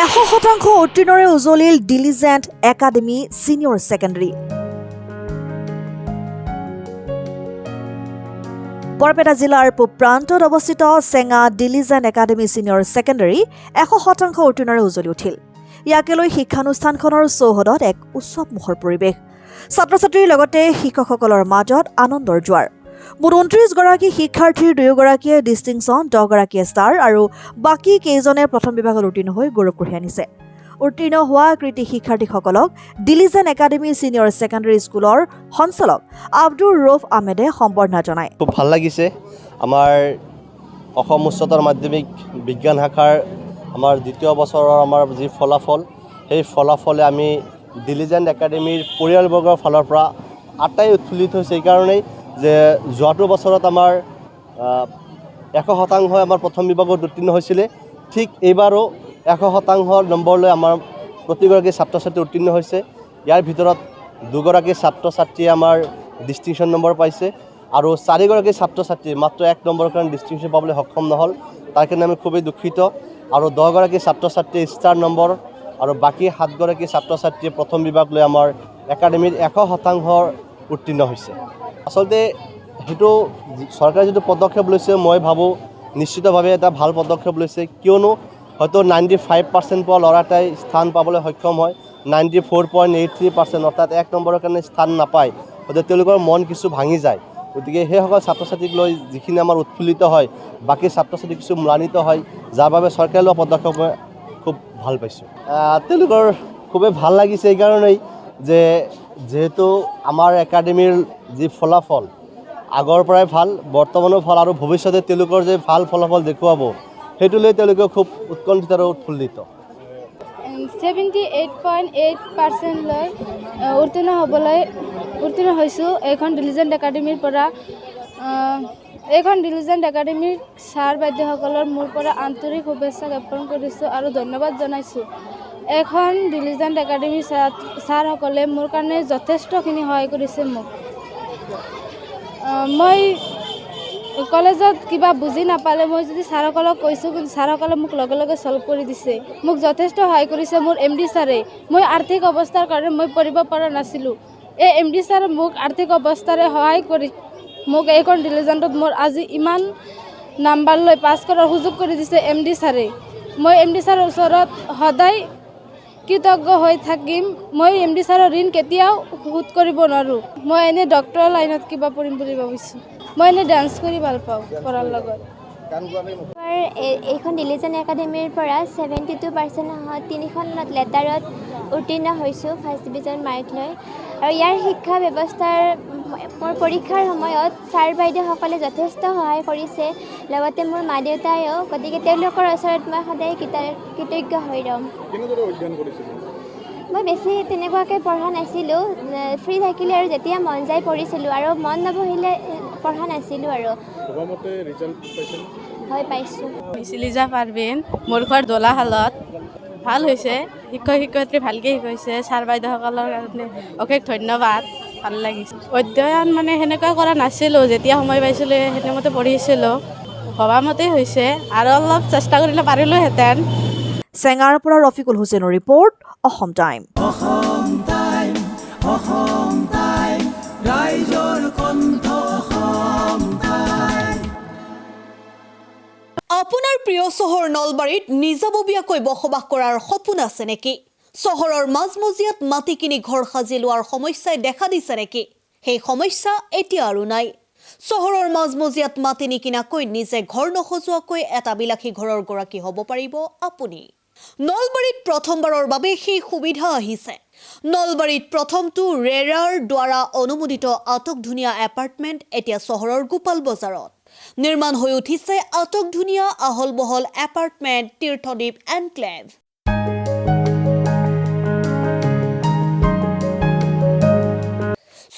100% উত্তীৰ্ণৰে উজলিল diligent academy senior secondary. Barpeta জিলাৰ পূব প্ৰান্তত অৱস্থিত চেঙা ডিলিজেণ্ট একাডেমী ছিনিয়ৰ ছেকেণ্ডেৰী 100% উত্তীৰ্ণৰে উজলি উঠিল। ইয়াকে লৈ শিক্ষানুষ্ঠানখনৰ চৌহদত এক উৎসৱমুখৰ পৰিৱেশ। ছাত্ৰ ছাত্ৰীৰ লগতে শিক্ষকসকলৰ মাজত আনন্দৰ জোৱাৰ। মুঠ 29 গৰাকী শিক্ষাৰ্থীৰ 2 গৰাকীয়ে ডিষ্টিংশ্যন, 10 গৰাকীয়ে ষ্টাৰ আৰু বাকী কেইজনে প্ৰথম বিভাগত উত্তীৰ্ণ হৈ গৌৰৱ কঢ়িয়াই আনিছে। উত্তীৰ্ণ হোৱা কৃতি শিক্ষাৰ্থীসকলক ডিলিজেণ্ট একাডেমী ছিনিয়ৰ ছেকেণ্ডেৰী স্কুলৰ সঞ্চালক আব্দুৰ ৰৌফ আহমেদে সম্বৰ্ধনা জনায়। খুব ভাল লাগিছে। আমাৰ অসম উচ্চতৰ মাধ্যমিক বিজ্ঞান শাখাৰ আমাৰ দ্বিতীয় বছৰৰ আমাৰ যি ফলাফল, সেই ফলাফলে আমি ডিলিজেণ্ট একাডেমীৰ পৰিয়ালবৰ্গৰ ফালৰ পৰা আটাই উৎফুল্লিত হৈছে। এইকাৰণেই যে যোৱাটো বছৰত আমাৰ 100% আমাৰ প্ৰথম বিভাগত উত্তীৰ্ণ হৈছিলে, ঠিক এইবাৰো 100% নম্বৰ লৈ আমাৰ প্ৰতিগৰাকী ছাত্ৰ ছাত্ৰী উত্তীৰ্ণ হৈছে। ইয়াৰ ভিতৰত 2 গৰাকী ছাত্ৰ ছাত্ৰীয়ে আমাৰ ডিষ্টিংশ্যন নম্বৰ পাইছে আৰু 4 গৰাকী ছাত্ৰ ছাত্ৰী মাত্ৰ 1 নম্বৰৰ কাৰণে ডিষ্টিংশ্যন পাবলৈ সক্ষম নহ'ল। তাৰ কাৰণে আমি খুবেই দুখিত। আৰু 10 গৰাকী ছাত্ৰ ছাত্ৰীয়ে ষ্টাৰ নম্বৰ আৰু বাকী 7 গৰাকী ছাত্ৰ ছাত্ৰীয়ে প্ৰথম বিভাগ লৈ আমাৰ একাডেমীত 100% উত্তীৰ্ণ হৈছে। আচলতে সেইটো চৰকাৰে যিটো পদক্ষেপ লৈছে, মই ভাবোঁ নিশ্চিতভাৱে এটা ভাল পদক্ষেপ লৈছে। কিয়নো হয়তো 95% পোৱা ল'ৰা এটাই স্থান পাবলৈ সক্ষম হয়, 94.83% অৰ্থাৎ 1 নম্বৰৰ কাৰণে স্থান নাপায়, গতিকে তেওঁলোকৰ মন কিছু ভাঙি যায়। গতিকে সেইসকল ছাত্ৰ ছাত্ৰীক লৈ যিখিনি আমাৰ উৎফুল্লিত হয়, বাকী ছাত্ৰ ছাত্ৰী কিছু ম্লানিত হয়, যাৰ বাবে চৰকাৰে লোৱা পদক্ষেপ মই খুব ভাল পাইছোঁ। তেওঁলোকৰ খুবেই ভাল লাগিছে এইকাৰণেই যে যিহেতু আমাৰ একাডেমীৰ যি ফলাফল আগৰ পৰাই ভাল, বৰ্তমানো ভাল আৰু ভৱিষ্যতে তেওঁলোকৰ যে ভাল ফলাফল দেখুৱাব, সেইটো লৈ তেওঁলোকে খুব উৎকণ্ঠিত আৰু উৎফুল্লিত। 78.8% লৈ উত্তীৰ্ণ হৈছোঁ এইখন ডিলিজেণ্ট একাডেমীৰ পৰা। এইখন ডিলিজেণ্ট একাডেমীৰ ছাৰ বাইদেউসকলৰ মোৰ পৰা আন্তৰিক শুভেচ্ছা জ্ঞাপন কৰিছোঁ আৰু ধন্যবাদ জনাইছোঁ। এইখন ডিলিজেণ্ট একাডেমীৰ ছাৰসকলে মোৰ কাৰণে যথেষ্টখিনি সহায় কৰিছে মোক। মই কলেজত কিবা বুজি নাপালে মই যদি ছাৰসকলক কৈছোঁ, কিন্তু ছাৰসকলে মোক লগে লগে ছল্ভ কৰি দিছে। মোক যথেষ্ট সহায় কৰিছে মোৰ MD ছাৰে। মই আৰ্থিক অৱস্থাৰ কাৰণে মই পঢ়িব পৰা নাছিলোঁ। এই MD ছাৰে মোক আৰ্থিক অৱস্থাৰে সহায় কৰি মোক এইখন ডিলিজেণ্টত মোৰ আজি ইমান নাম্বাৰ লৈ পাছ কৰাৰ সুযোগ কৰি দিছে MD ছাৰে। মই MD ছাৰৰ ওচৰত সদায় কৃতজ্ঞ হৈ থাকিম। মই MD ছাৰৰ ঋণ কেতিয়াও শোধ কৰিব নোৱাৰোঁ। মই এনেই ডক্টৰৰ লাইনত কিবা পঢ়িম বুলি ভাবিছোঁ। মই এনেই ডান্স কৰি ভাল পাওঁ পঢ়াৰ লগত। এইখন ডিলিজেণ্ট একাডেমীৰ পৰা 72% 3খন লেটাৰত উত্তীৰ্ণ হৈছোঁ, ফাৰ্ষ্ট ডিভিজন মাৰ্ক লৈ। আৰু ইয়াৰ শিক্ষা ব্যৱস্থাৰ মোৰ পৰীক্ষাৰ সময়ত ছাৰ বাইদেউসকলে যথেষ্ট সহায় কৰিছে, লগতে মোৰ মা দেউতায়েও। গতিকে তেওঁলোকৰ ওচৰত মই সদায় কৃতজ্ঞ হৈ ৰ'ম। মই বেছি তেনেকুৱাকৈ পঢ়া নাছিলোঁ, ফ্ৰী থাকিলে আৰু যেতিয়া মন যায় পঢ়িছিলোঁ, আৰু মন নবহিলে পঢ়া নাছিলোঁ। আৰু হয় পাইছোঁ। লিজা পাৰভিন, মোৰ ঘৰ দোলাশালত। ভাল হৈছে, শিক্ষক শিক্ষয়িত্ৰী ভালকৈ শিকাইছে, ছাৰ বাইদেউসকলৰ কাৰণে অশেষ ধন্যবাদ। ভাল লাগিছে। অধ্যয়ন মানে সেনেকুৱা কৰা নাছিলোঁ, যেতিয়া সময় পাইছিলোঁ সেইমতে পঢ়িছিলোঁ। ভবামতেই হৈছে, আৰু অলপ চেষ্টা কৰিলে পাৰিলোহেঁতেন। চেঙাৰ পৰা ৰফিকুল হুছেইনৰ ৰিপৰ্ট, অসম টাইম। আপোনাৰ প্ৰিয় চহৰ নলবাৰীত নিজাববীয়াকৈ বসবাস কৰাৰ সপোন আছে নেকি? চহৰৰ মাজমজিয়াত মাটি কিনি ঘৰ সাজি লোৱাৰ সমস্যাই দেখা দিছে নেকি? সেই সমস্যা এতিয়া আৰু নাই। চহৰৰ মাজমজিয়াত মাটি নিকিনাকৈ নিজে ঘৰ নসজোৱাকৈ এটা বিলাসী ঘৰৰ গৰাকী হ'ব পাৰিব আপুনি। নলবাৰীত প্ৰথমবাৰৰ বাবে সেই সুবিধা আহিছে। নলবাৰীত প্ৰথমটো ৰেৰাৰ দ্বাৰা অনুমোদিত আটকধুনীয়া এপাৰ্টমেণ্ট এতিয়া চহৰৰ গোপাল বজাৰত। নিৰ্মাণ হৈ উঠিছে আটকধুনীয়া আহল বহল এপাৰ্টমেণ্ট তীৰ্থদ্বীপ এনক্লেভ।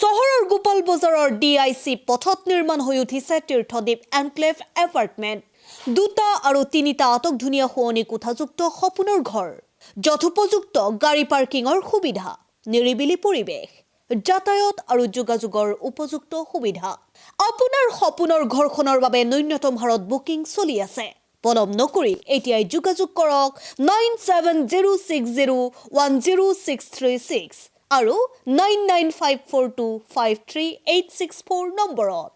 চহৰৰ গোপাল বজাৰৰ DIC পথত নিৰ্মাণ হৈ উঠিছে তীৰ্থদ্বীপ এনক্লেভ এপাৰ্টমেণ্ট। 2টা আৰু 3টা আটকধুনীয়া শুৱনি কোঠাযুক্ত সপোনৰ ঘৰ, যথোপযুক্ত গাড়ী পাৰ্কিঙৰ সুবিধা, নিৰিবিলি পৰিৱেশ, যাতায়াত আৰু যোগাযোগৰ উপযুক্ত সুবিধা। আপোনাৰ সপোনৰ ঘৰখনৰ বাবে ন্যূনতম হাৰত বুকিং চলি আছে। পলম নকৰি এতিয়াই যোগাযোগ কৰক 9706010636 আৰু 9954253864 নম্বৰত।